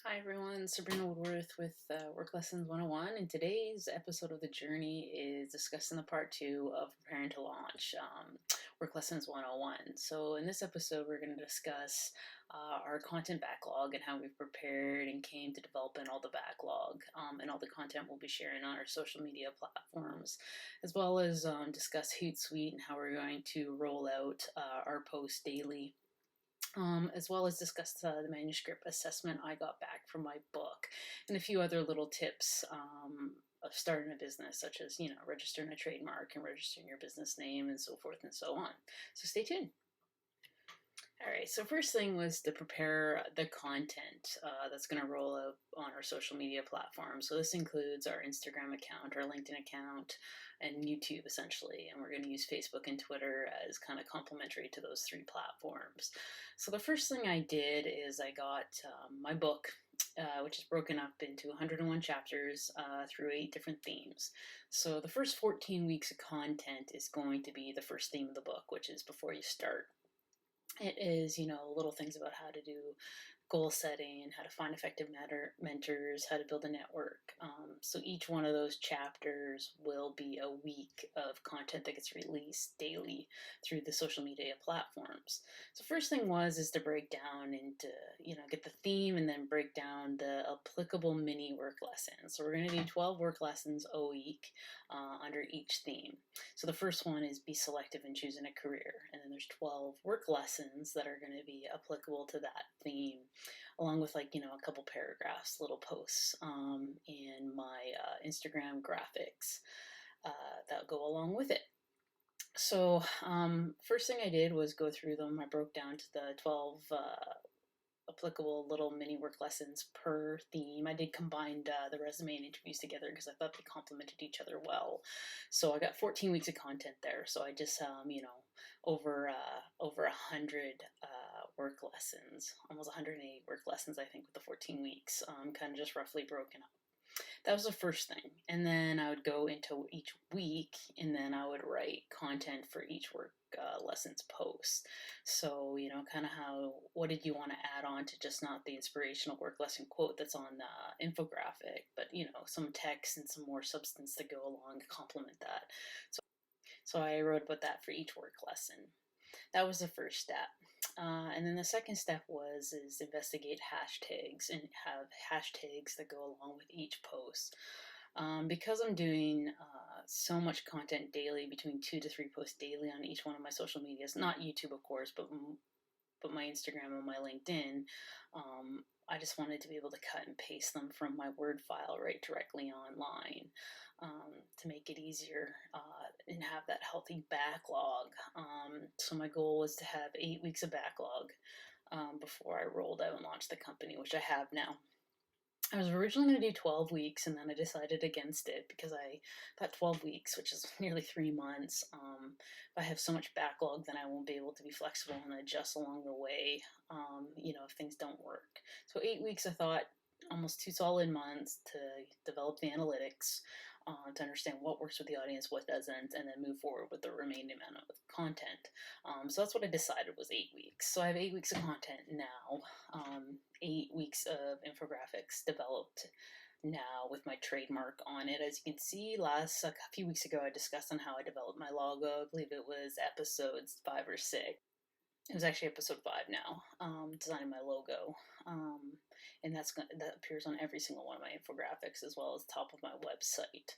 Hi everyone, Sabrina Woodworth with Work Lessons 101, and today's episode of the journey is discussing the part 2 of preparing to launch Work Lessons 101. So in this episode we're going to discuss our content backlog and how we've prepared and came to developing all the backlog and all the content we'll be sharing on our social media platforms, as well as discuss Hootsuite and how we're going to roll out our posts daily. As well as discuss the manuscript assessment I got back from my book, and a few other little tips of starting a business, such as, registering a trademark and registering your business name and so forth and so on. So stay tuned. All right, so first thing was to prepare the content that's going to roll out on our social media platforms. So this includes our Instagram account, our LinkedIn account, and YouTube essentially. And we're going to use Facebook and Twitter as kind of complementary to those three platforms. So the first thing I did is I got my book, which is broken up into 101 chapters through 8 different themes. So the first 14 weeks of content is going to be the first theme of the book, which is before you start. It is, little things about how to do goal setting, how to find effective mentors, how to build a network. So each one of those chapters will be a week of content that gets released daily through the social media platforms. So first thing is to break down into, get the theme and then break down the applicable mini work lessons. So we're going to do 12 work lessons a week under each theme. So the first one is be selective in choosing a career. And then there's 12 work lessons that are going to be applicable to that theme, along with a couple paragraphs, little posts in my Instagram graphics that go along with it. So first thing I did was go through them. I broke down to the 12 applicable little mini work lessons per theme. I did combine the resume and interviews together because I thought they complemented each other well. So I got 14 weeks of content there. So I just, over 100 work lessons, almost 180 work lessons, I think, with the 14 weeks, kind of just roughly broken up. That was the first thing. And then I would go into each week and then I would write content for each work lessons post. So, kind of what did you want to add on to just not the inspirational work lesson quote that's on the infographic, but, some text and some more substance to go along to complement that. So I wrote about that for each work lesson. That was the first step. And then the second step is investigate hashtags and have hashtags that go along with each post. Because I'm doing so much content daily, between 2 to 3 posts daily on each one of my social medias, not YouTube of course, but my Instagram and my LinkedIn, I just wanted to be able to cut and paste them from my Word file right directly online to make it easier and have that healthy backlog. So my goal was to have 8 weeks of backlog before I rolled out and launched the company, which I have now. I was originally going to do 12 weeks, and then I decided against it because I thought 12 weeks, which is nearly 3 months, if I have so much backlog, then I won't be able to be flexible and adjust along the way, if things don't work. So 8 weeks, I thought, almost 2 solid months to develop the analytics, to understand what works with the audience, what doesn't, and then move forward with the remaining amount of content. So that's what I decided was 8 weeks. So I have 8 weeks of content now, 8 weeks of infographics developed now with my trademark on it. As you can see, a few weeks ago I discussed on how I developed my logo. I believe it was episodes 5 or 6. It was actually episode 5 now, designing my logo. And that appears on every single one of my infographics as well as top of my website.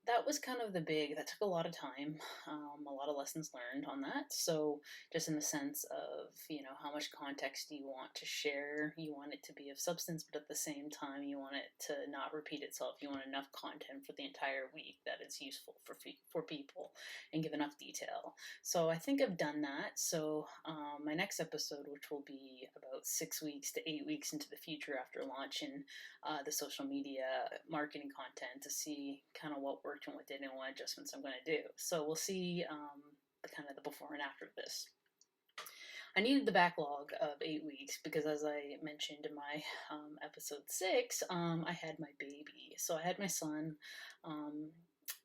That was kind of that took a lot of time, a lot of lessons learned on that. So just in the sense of, how much context do you want to share? You want it to be of substance, but at the same time, you want it to not repeat itself. You want enough content for the entire week that is useful for people and give enough detail. So I think I've done that. So my next episode, which will be about 6 weeks to 8 weeks into the future after launching the social media marketing content, to see kind of what worked and what didn't and what adjustments I'm going to do. So we'll see the before and after of this. I needed the backlog of 8 weeks because, as I mentioned in my episode 6, I had my baby. So I had my son.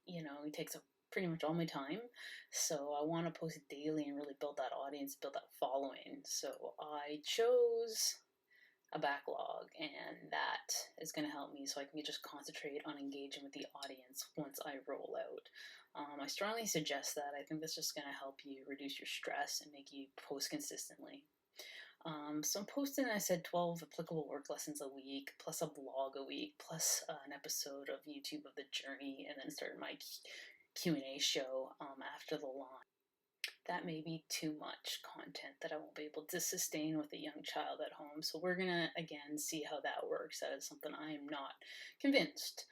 He takes up pretty much all my time. So I want to post daily and really build that audience, build that following. So I chose a backlog, and that is going to help me so I can just concentrate on engaging with the audience once I roll out. I strongly suggest that. I think that's just going to help you reduce your stress and make you post consistently. So I'm posting, I said, 12 applicable work lessons a week, plus a blog a week, plus an episode of YouTube of the journey, and then start my Q&A show after the launch. That may be too much content that I won't be able to sustain with a young child at home. So we're going to, again, see how that works. That is something I am not convinced.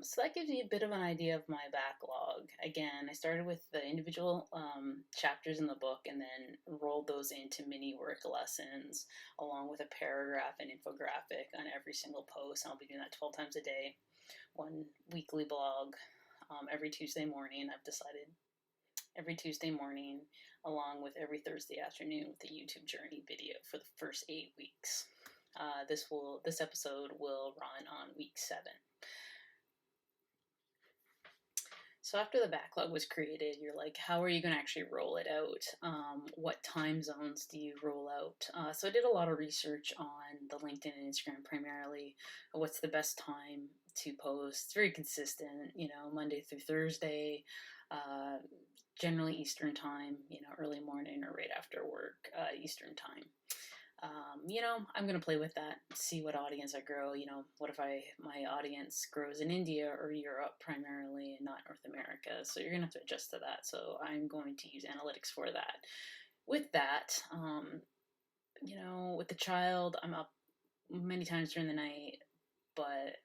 So that gives you a bit of an idea of my backlog. Again, I started with the individual chapters in the book and then rolled those into mini work lessons along with a paragraph and infographic on every single post. And I'll be doing that 12 times a day. One weekly blog every Tuesday morning. I've decided every Tuesday morning, along with every Thursday afternoon with the YouTube journey video for the first 8 weeks. This episode will run on week 7. So after the backlog was created, you're like, how are you going to actually roll it out? What time zones do you roll out? So I did a lot of research on the LinkedIn and Instagram primarily. What's the best time to post? It's very consistent, Monday through Thursday, generally Eastern time, early morning or right after work, Eastern time. I'm going to play with that, see what audience I grow. What if my audience grows in India or Europe primarily and not North America? So you're going to have to adjust to that. So I'm going to use analytics for that. With that, with the child, I'm up many times during the night, but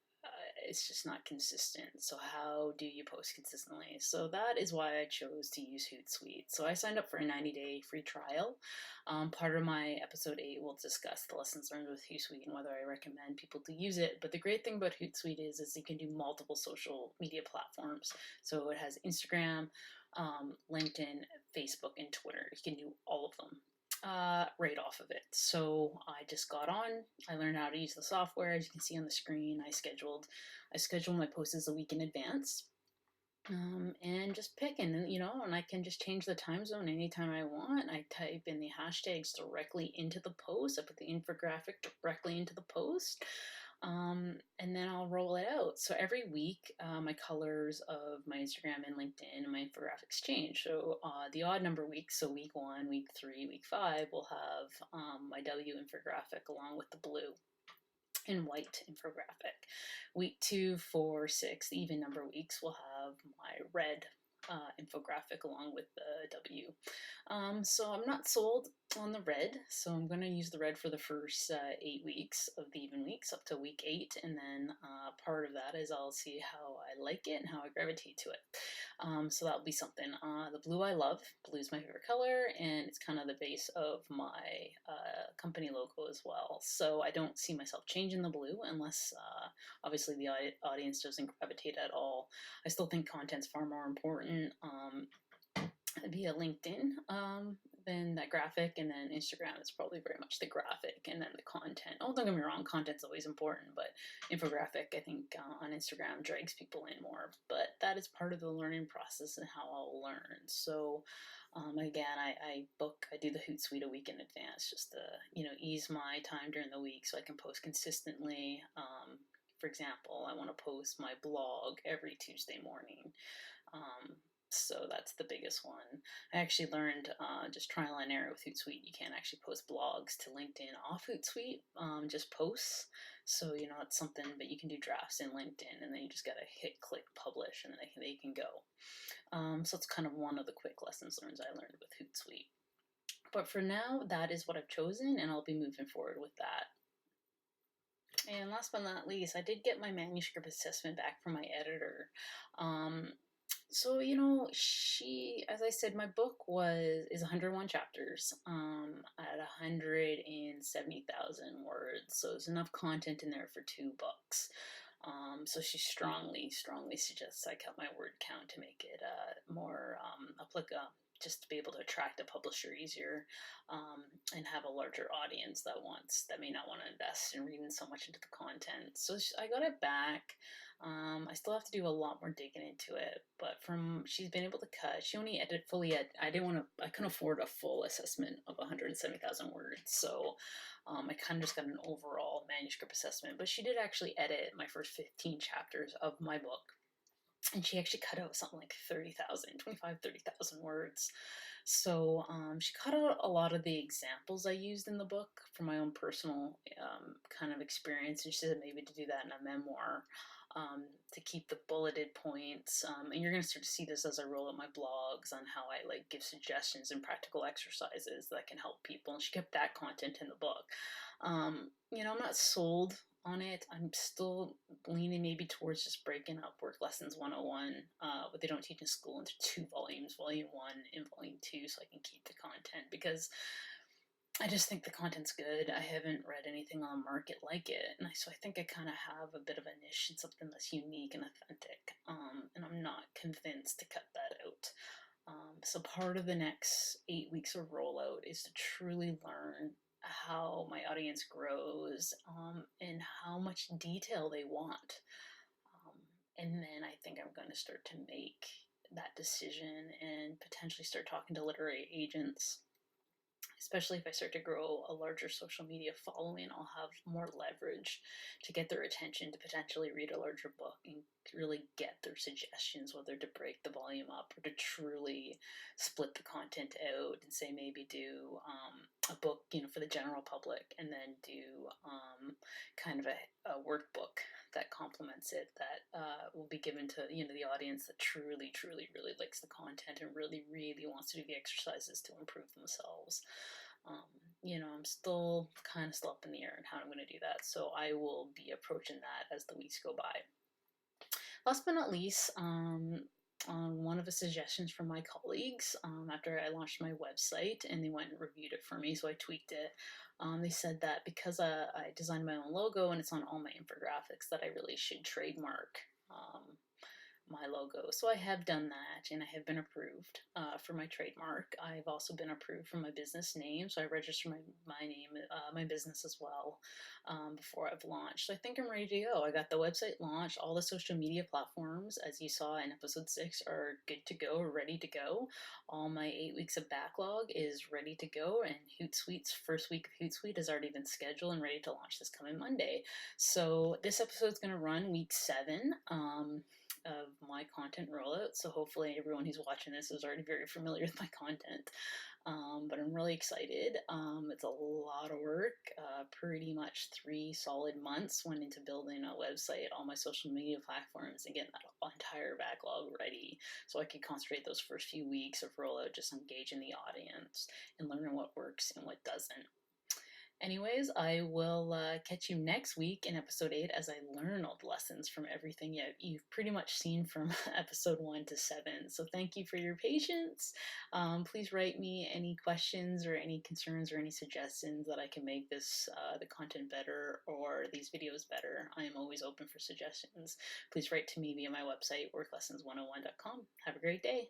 it's just not consistent. So how do you post consistently? So that is why I chose to use Hootsuite. So I signed up for a 90-day free trial. Part of my episode 8 will discuss the lessons learned with Hootsuite and whether I recommend people to use it. But the great thing about Hootsuite is you can do multiple social media platforms. So it has Instagram, LinkedIn, Facebook, and Twitter. You can do all of them. Right off of it. So I just got on. I learned how to use the software. As you can see on the screen, I scheduled my posts a week in advance, and just pick, and I can just change the time zone anytime I want. I type in the hashtags directly into the post. I put the infographic directly into the post. And then I'll roll it out. So every week, my colors of my Instagram and LinkedIn and my infographics change. So the odd number weeks, so week 1, week 3, week 5, will have my W infographic along with the blue and white infographic. Week 2, 4, 6, the even number weeks will have my red infographic along with the W. So I'm not sold on the red, so I'm going to use the red for the first 8 weeks of the even weeks up to week 8, and then part of that is I'll see how I like it and how I gravitate to it. So that'll be something. The blue I love. Blue is my favorite color, and it's kind of the base of my company logo as well. So I don't see myself changing the blue unless obviously the audience doesn't gravitate at all. I still think content's far more important via LinkedIn than that graphic, and then Instagram is probably very much the graphic and then the content. Oh, don't get me wrong, content's always important, but infographic, I think, on Instagram drags people in more. But that is part of the learning process and how I'll learn. So again, I do the Hootsuite a week in advance just to, ease my time during the week so I can post consistently. For example, I want to post my blog every Tuesday morning. So that's the biggest one. I actually learned just trial and error with Hootsuite. You can't actually post blogs to LinkedIn off Hootsuite, just posts. So, it's something, but you can do drafts in LinkedIn, and then you just got to hit click publish, and then they can go. So it's kind of one of the quick lessons learned I learned with Hootsuite. But for now, that is what I've chosen, and I'll be moving forward with that. And last but not least, I did get my manuscript assessment back from my editor. So, as I said, my book is 101 chapters at 170,000 words. So there's enough content in there for 2 books. So she strongly suggests I cut my word count to make it more applicable just to be able to attract a publisher easier, and have a larger audience that may not want to invest in reading so much into the content. So I got it back. I still have to do a lot more digging into it, but she's been able to cut. She only edited fully. I didn't want to. I couldn't afford a full assessment of 170,000 words, so I kind of just got an overall manuscript assessment. But she did actually edit my first 15 chapters of my book, and she actually cut out something like 30,000 words. So she cut out a lot of the examples I used in the book from my own personal kind of experience, and she said maybe to do that in a memoir, to keep the bulleted points. And you're going to start to see this as I roll out my blogs on how I like give suggestions and practical exercises that can help people. And she kept that content in the book. I'm not sold on it. I'm still leaning maybe towards just breaking up Work Lessons 101, what they don't teach in school, into 2 volumes, volume 1 and volume 2, so I can keep the content, because I just think the content's good. I haven't read anything on the market like it, and so I think I kind of have a bit of a niche and something that's unique and authentic, and I'm not convinced to cut that out. So part of the next 8 weeks of rollout is to truly learn how my audience grows, and how much detail they want. And then I think I'm going to start to make that decision and potentially start talking to literary agents. Especially if I start to grow a larger social media following, I'll have more leverage to get their attention to potentially read a larger book and really get their suggestions, whether to break the volume up or to truly split the content out and say maybe do a book, for the general public, and then do kind of a workbook that complements it, that will be given to the audience that truly, truly, really likes the content and really, really wants to do the exercises to improve themselves. I'm still kind of up in the air on how I'm going to do that, so I will be approaching that as the weeks go by. Last but not least, one of the suggestions from my colleagues, after I launched my website and they went and reviewed it for me, so I tweaked it. They said that because I designed my own logo and it's on all my infographics, that I really should trademark my logo. So I have done that, and I have been approved for my trademark. I've also been approved for my business name, so I registered my name, my business as well, before I've launched. So I think I'm ready to go. I got the website launched. All the social media platforms, as you saw in episode 6, are good to go, ready to go. All my 8 weeks of backlog is ready to go, and Hootsuite's first week of Hootsuite has already been scheduled and ready to launch this coming Monday. So this episode is going to run week 7. Of my content rollout, so hopefully everyone who's watching this is already very familiar with my content, but I'm really excited. It's a lot of work. Pretty much 3 solid months went into building a website, all my social media platforms, and getting that entire backlog ready, so I could concentrate those first few weeks of rollout just engaging the audience and learning what works and what doesn't. Anyways, I will catch you next week in episode 8 as I learn all the lessons from everything you've pretty much seen from episode 1 to 7. So thank you for your patience. Please write me any questions or any concerns or any suggestions that I can make this the content better or these videos better. I am always open for suggestions. Please write to me via my website, worklessons101.com. Have a great day.